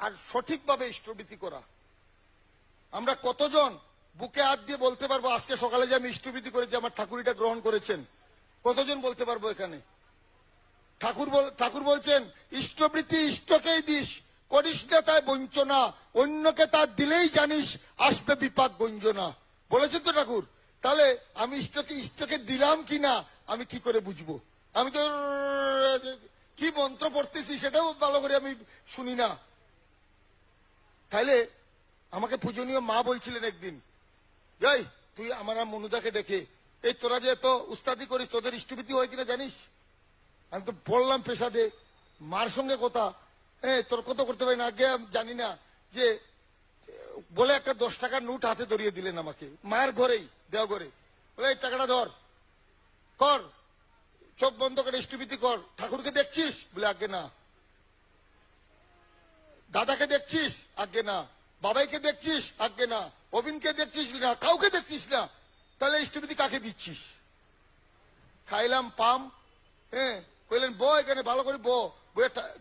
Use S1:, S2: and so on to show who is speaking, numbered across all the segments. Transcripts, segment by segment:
S1: আর সঠিকভাবে ইষ্টবৃত্তি করা। আমরা কতজন বুকে হাত দিয়ে বলতে পারবো আজকে সকালে যে আমি ইষ্টবৃত্তি করেছি আমার ঠাকুরিটা গ্রহণ করেছেন? কতজন বলতে পারবো এখানে? ঠাকুর বলছেন ইষ্টবৃত্তি ইষ্টকেই দিস, করিস না তাই বঞ্চনা, অন্যকে তা দিলেই জানিস আসবে বিপাক গঞ্জনা। বলেছেন তো ঠাকুর। তাহলে আমি ইষ্টকে দিলাম কিনা আমি কি করে বুঝবো? আমি তো কি মন্ত্র পড়তেছি সেটাও ভালো করে আমি শুনি না। তাইলে আমাকে পূজনীয় মা বলছিলেন একদিন, যাই তুই আমার মনুদাকে ডেকে, এই তোরা যে এত উস্তাদি করিস তোদের ইষ্টবৃত্তি হয় কিনা জানিস? আমি তো বললাম পেশাদে, মার সঙ্গে কথা, তোর কত করতে পারি না, আগে জানি না যে বলে একটা 10 টাকার নোট হাতে ধরিয়ে দিলেন আমাকে, মায়ের ঘরেই দেওয়া ঘরে, বলে এই টাকাটা ধর, কর, চোখ বন্ধ করে ইষ্টবৃত্তি কর। ঠাকুরকে দেখছিস? বলে আগে না। দাদাকে দেখছিস? আগে না। বাবাইকে দেখছিস? আগে না। অবিনকে দেখছিস না? কাউকে দেখছিস না। তাহলে ইষ্টবৃত্তি কাকে দিচ্ছিস? খাইলাম পাম, কইলেন ব এখানে ভালো করে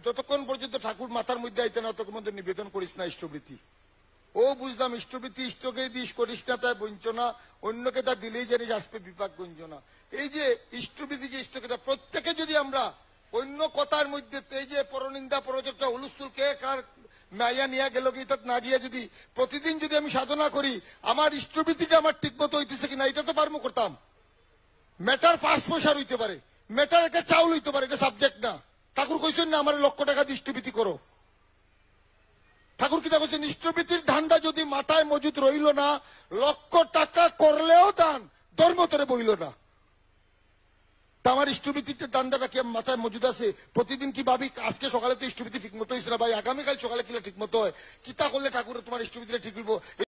S1: যতক্ষণ পর্যন্ত ঠাকুর মাথার মধ্যে আইতে না ততক্ষণ মধ্যে নিবেদন করিস না ইষ্টবৃত্তি। ও বুঝলাম ইষ্টবৃত্তি ইষ্টকে দিস, করিস না তাই বঞ্চনা, অন্যকে তা দিলেই জানিস আসবে বিপাক গঞ্জনা। এই যে ইষ্টবৃত্তি যে ইষ্টকে প্রত্যেকে যদি আমরা অন্য কথার মধ্যে এই যে পরনিন্দা পরচর্চা হুলস্থুল কে কার মাইয়া নিয়ে গেল কি না গিয়ে যদি প্রতিদিন যদি আমি সাধনা করি আমার ইষ্টবৃত্তিটা আমার ঠিক মতো হইতেছে কিনা এটা তো পারমো করতাম। মেটার 5 পয়সা হইতে পারে, মেটার একটা চাউল হইতে পারে, এটা সাবজেক্ট না। ঠাকুর কইছেন না আমার 1 লক্ষ টাকা দিয়ে ইষ্টবৃত্তি করো। ঠাকুর কি বলছেন ইষ্টবৃত্তির ধান্দা যদি মাথায় মজুদ রইল না, 1 লক্ষ টাকা করলেও দান ধর্মতরে বইল না। তা আমার ইষ্টবৃত্তির ধান্দাটা কি মাথায় মজুদ আছে? প্রতিদিন কি ভাবি আজকে সকালে তো ইষ্টবৃত্তি ঠিক মতো হয়েছে না ভাই, আগামীকাল সকালে কিলা ঠিক মতো হয়, কিতা করলে ঠাকুর তোমার ইষ্টবৃত্তিটা ঠিক হইব?